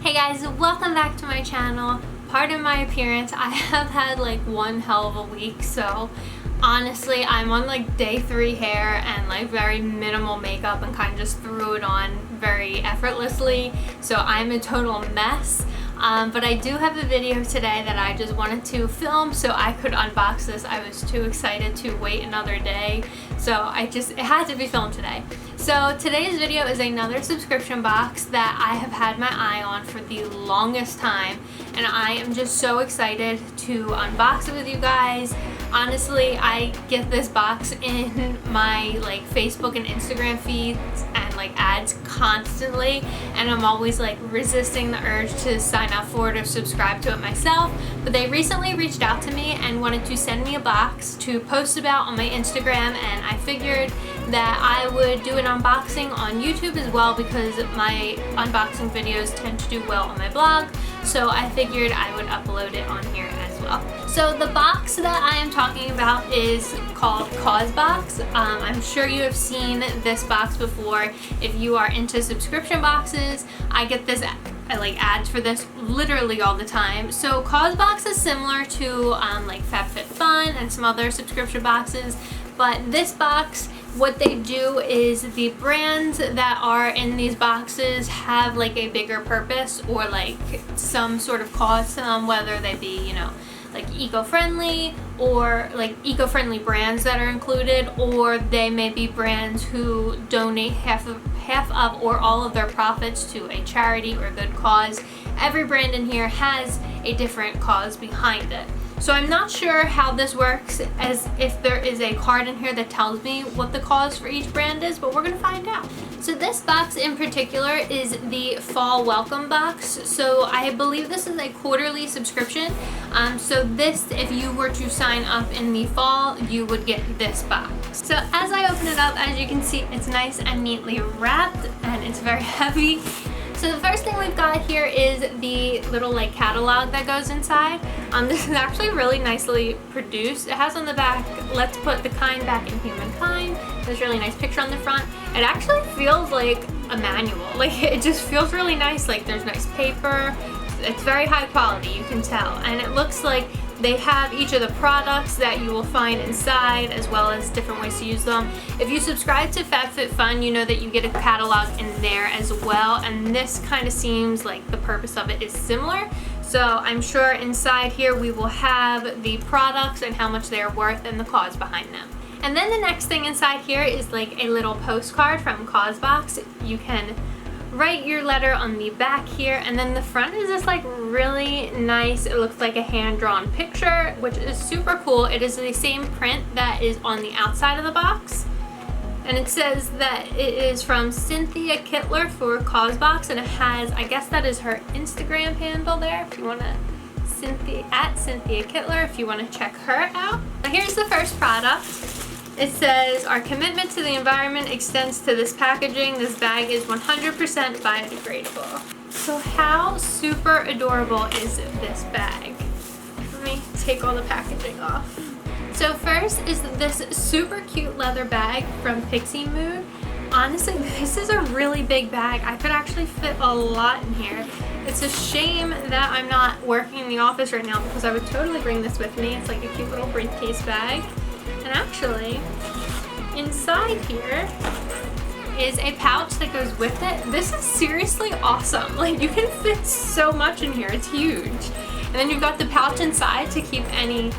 Hey guys, welcome back to my channel. Pardon my appearance, I have had like one hell of a week, so honestly I'm on like day 3 hair and like very minimal makeup and kind of just threw it on very effortlessly, so I'm a total mess. But I do have a video today that I just wanted to film so I could unbox this. I was too excited to wait another day, so it had to be filmed today. So today's video is another subscription box that I have had my eye on for the longest time, and I am just so excited to unbox it with you guys. Honestly, I get this box in my like Facebook and Instagram feeds and like ads constantly, and I'm always like resisting the urge to sign up for it or subscribe to it myself. But they recently reached out to me and wanted to send me a box to post about on my Instagram, and I figured that I would do an unboxing on YouTube as well because my unboxing videos tend to do well on my blog, so I figured I would upload it on here as well. So the box that I am talking about is called Causebox. I'm sure you have seen this box before if you are into subscription boxes. I get this like ads for this literally all the time. So Causebox is similar to like FabFitFun and some other subscription boxes, but this box, what they do is the brands that are in these boxes have like a bigger purpose or like some sort of cause to them, whether they be, you know, like eco-friendly or like eco-friendly brands that are included, or they may be brands who donate half of or all of their profits to a charity or good cause. Every brand in here has a different cause behind it. So I'm not sure how this works, as if there is a card in here that tells me what the cause for each brand is, but we're gonna find out. So this box in particular is the Fall Welcome Box. So I believe this is a quarterly subscription. So this, if you were to sign up in the fall, you would get this box. So as I open it up, as you can see, it's nice and neatly wrapped and it's very heavy. So the first thing we've got here is the little like catalog that goes inside. This is actually really nicely produced. It has on the back, let's put the kind back in humankind. There's a really nice picture on the front. It actually feels like a manual. Like it just feels really nice. Like there's nice paper. It's very high quality, you can tell. And it looks like they have each of the products that you will find inside, as well as different ways to use them. If you subscribe to FabFitFun, you know that you get a catalog in there as well, and this kind of seems like the purpose of it is similar. So I'm sure inside here we will have the products and how much they are worth and the cause behind them. And then the next thing inside here is like a little postcard from Causebox. You can write your letter on the back here, and then the front is just like really nice. It looks like a hand-drawn picture, which is super cool. It is the same print that is on the outside of the box, and it says that it is from Cynthia Kittler for Causebox, and it has, I guess that is her Instagram handle there if you want to, Cynthia Kittler, if you want to check her out. Now here's the first product. It says, our commitment to the environment extends to this packaging. This bag is 100% biodegradable. So how super adorable is this bag? Let me take all the packaging off. So first is this super cute leather bag from Pixie Mood. Honestly, this is a really big bag. I could actually fit a lot in here. It's a shame that I'm not working in the office right now because I would totally bring this with me. It's like a cute little briefcase bag. And actually, inside here is a pouch that goes with it. This is seriously awesome. Like you can fit so much in here, it's huge. And then you've got the pouch inside to keep any,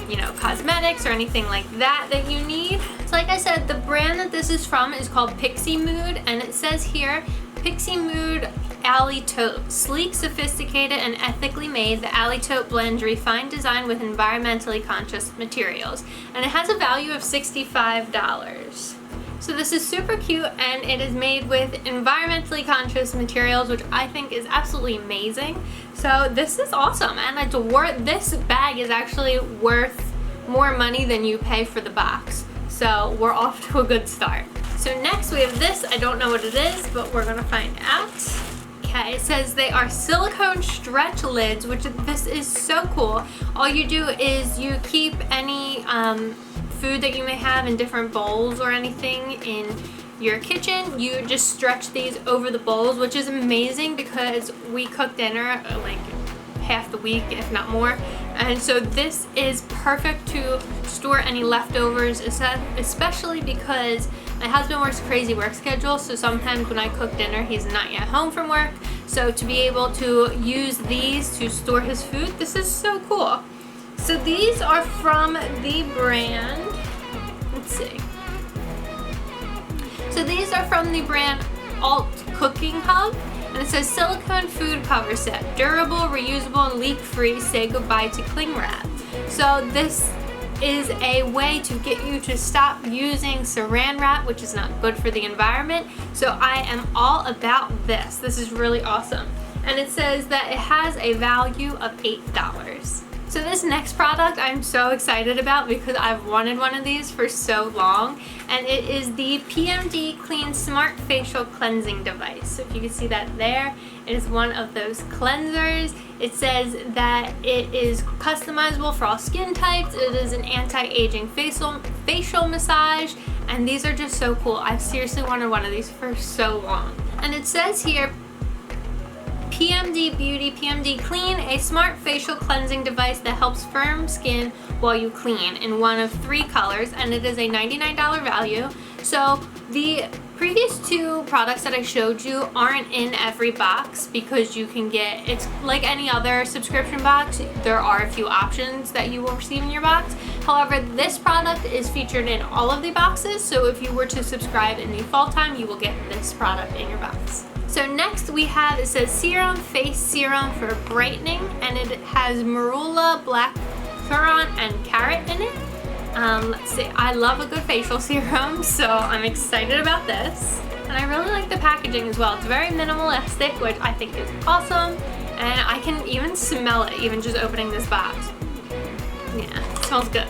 you know, cosmetics or anything like that that you need. So like I said, the brand that this is from is called Pixie Mood, and it says here, Pixie Mood Alley Tote. Sleek, sophisticated, and ethically made, the Alley Tote blends refined design with environmentally conscious materials. And it has a value of $65. So this is super cute, and it is made with environmentally conscious materials, which I think is absolutely amazing. So this is awesome, and it's this bag is actually worth more money than you pay for the box. So we're off to a good start. So next we have this. I don't know what it is, but we're gonna find out. Okay, it says they are silicone stretch lids, which this is so cool. All you do is you keep any food that you may have in different bowls or anything in your kitchen, you just stretch these over the bowls, which is amazing because we cook dinner like half the week, if not more. And so this is perfect to store any leftovers, especially because my husband works a crazy work schedule, so sometimes when I cook dinner, he's not yet home from work. So to be able to use these to store his food, this is so cool. So these are from the brand, let's see. So these are from the brand Alt Cooking Hub, and it says silicone food cover set, durable, reusable, and leak-free, say goodbye to cling wrap. So this is a way to get you to stop using saran wrap, which is not good for the environment. So I am all about this. This is really awesome. And it says that it has a value of $8. So this next product I'm so excited about because I've wanted one of these for so long, and it is the PMD Clean Smart Facial Cleansing Device. So if you can see that there, it is one of those cleansers. It says that it is customizable for all skin types. It is an anti-aging facial massage, and these are just so cool. I've seriously wanted one of these for so long. And it says here, PMD Beauty PMD Clean, a smart facial cleansing device that helps firm skin while you clean, in one of 3 colors, and it is a $99 value. So the previous 2 products that I showed you aren't in every box because you can get, it's like any other subscription box, there are a few options that you will receive in your box. However, this product is featured in all of the boxes, so if you were to subscribe in the fall time, you will get this product in your box. So next we have, it says Serum Face Serum for brightening, and it has marula, black currant, and carrot in it. Let's see, I love a good facial serum, so I'm excited about this. And I really like the packaging as well. It's very minimalistic, which I think is awesome. And I can even smell it, even just opening this box. Yeah, it smells good.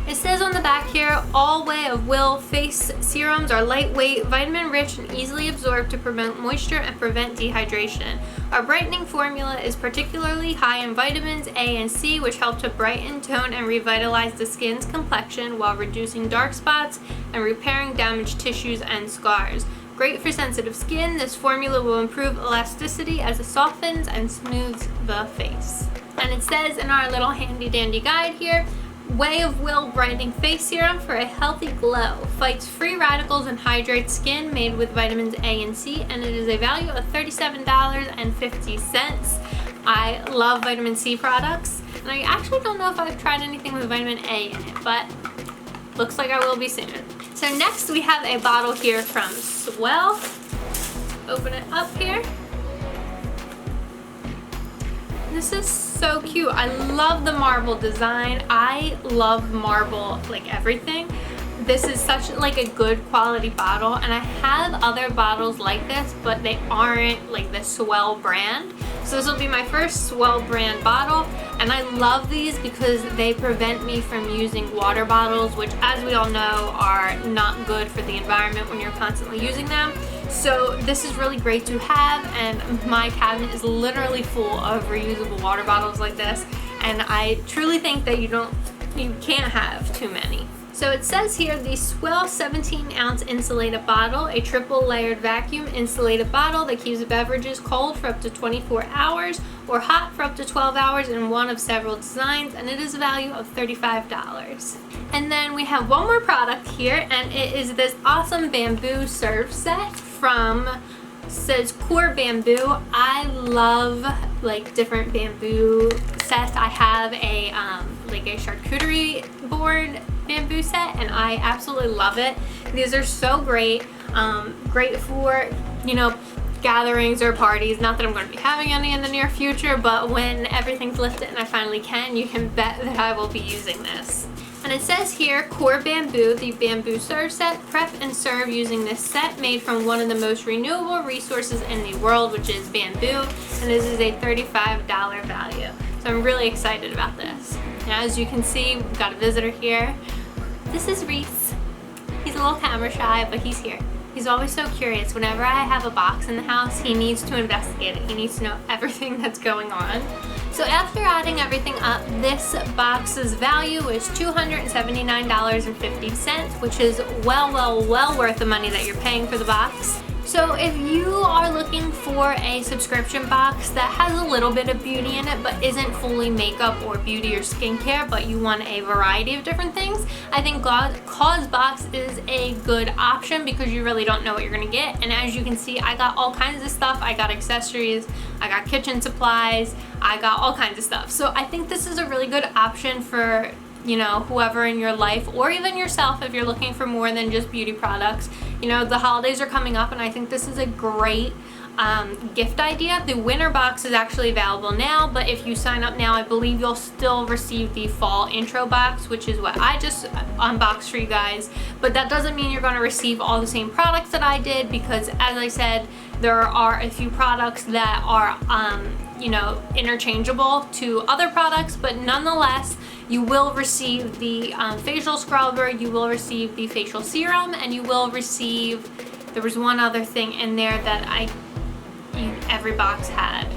It says on the back here, all Way of Will face serums are lightweight, vitamin rich, and easily absorbed to promote moisture and prevent dehydration. Our brightening formula is particularly high in vitamins A and C, which help to brighten, tone, and revitalize the skin's complexion while reducing dark spots and repairing damaged tissues and scars. Great for sensitive skin, this formula will improve elasticity as it softens and smooths the face. And it says in our little handy dandy guide here, Way of Will Brightening Face Serum for a healthy glow. Fights free radicals and hydrates skin, made with vitamins A and C, and it is a value of $37.50. I love vitamin C products, and I actually don't know if I've tried anything with vitamin A in it, but looks like I will be soon. So next we have a bottle here from Swell. Open it up here. This is so cute. I love the marble design. I love marble, like everything. This is such like a good quality bottle, and I have other bottles like this, but they aren't like the Swell brand. So this will be my first Swell brand bottle, and I love these because they prevent me from using water bottles, which, as we all know, are not good for the environment when you're constantly using them. So this is really great to have, and my cabinet is literally full of reusable water bottles like this, and I truly think that you can't have too many. So it says here, the Swell 17-ounce insulated bottle, a triple layered vacuum insulated bottle that keeps beverages cold for up to 24 hours or hot for up to 12 hours in one of several designs, and it is a value of $35. And then we have one more product here, and it is this awesome bamboo serve set from, says Core Bamboo. I love like different bamboo sets. I have a like a charcuterie board bamboo set, and I absolutely love it. These are so great. Great for, you know, gatherings or parties. Not that I'm going to be having any in the near future, but when everything's lifted and I finally can, you can bet that I will be using this. And it says here, Core Bamboo, the bamboo serve set. Prep and serve using this set made from one of the most renewable resources in the world, which is bamboo, and this is a $35 value. So I'm really excited about this. Now, as you can see, we've got a visitor here. This is Reese. He's a little camera shy, but he's here. He's always so curious. Whenever I have a box in the house, he needs to investigate it. He needs to know everything that's going on. So after adding everything up, this box's value is $279.50, which is well worth the money that you're paying for the box. So if you are looking for a subscription box that has a little bit of beauty in it but isn't fully makeup or beauty or skincare, but you want a variety of different things, I think Causebox is a good option because you really don't know what you're gonna get. And as you can see, I got all kinds of stuff. I got accessories, I got kitchen supplies, I got all kinds of stuff. So I think this is a really good option for, you know, whoever in your life, or even yourself if you're looking for more than just beauty products. You know, the holidays are coming up and I think this is a great gift idea. The winter box is actually available now, but if you sign up now, I believe you'll still receive the fall intro box, which is what I just unboxed for you guys. But that doesn't mean you're going to receive all the same products that I did, because as I said, there are a few products that are you know, interchangeable to other products, but nonetheless you will receive the facial scrubber, you will receive the facial serum, and you will receive, there was one other thing in there that every box had.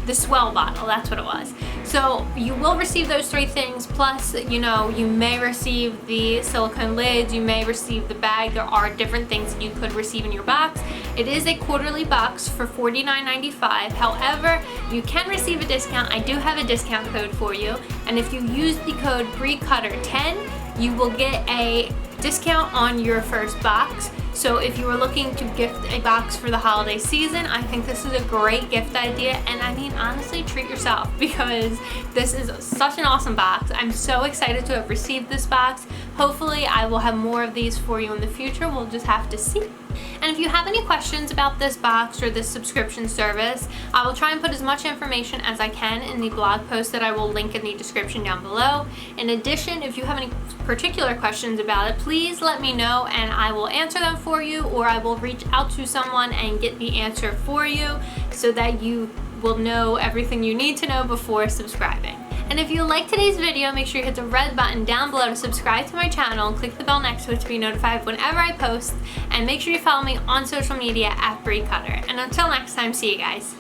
The Swell bottle, that's what it was. So you will receive those 3 things, plus, you know, you may receive the silicone lids, you may receive the bag. There are different things that you could receive in your box. It is a quarterly box for $49.95. However, you can receive a discount. I do have a discount code for you, and if you use the code BREECUTTER10, you will get a discount on your first box. So if you are looking to gift a box for the holiday season, I think this is a great gift idea. And I mean, honestly, treat yourself, because this is such an awesome box. I'm so excited to have received this box. Hopefully I will have more of these for you in the future. We'll just have to see. And if you have any questions about this box or this subscription service, I will try and put as much information as I can in the blog post that I will link in the description down below. In addition, if you have any particular questions about it, please let me know and I will answer them for you, or I will reach out to someone and get the answer for you so that you will know everything you need to know before subscribing. And if you liked today's video, make sure you hit the red button down below to subscribe to my channel and click the bell next to it to be notified whenever I post. And make sure you follow me on social media at BreeCutter. And until next time, see you guys.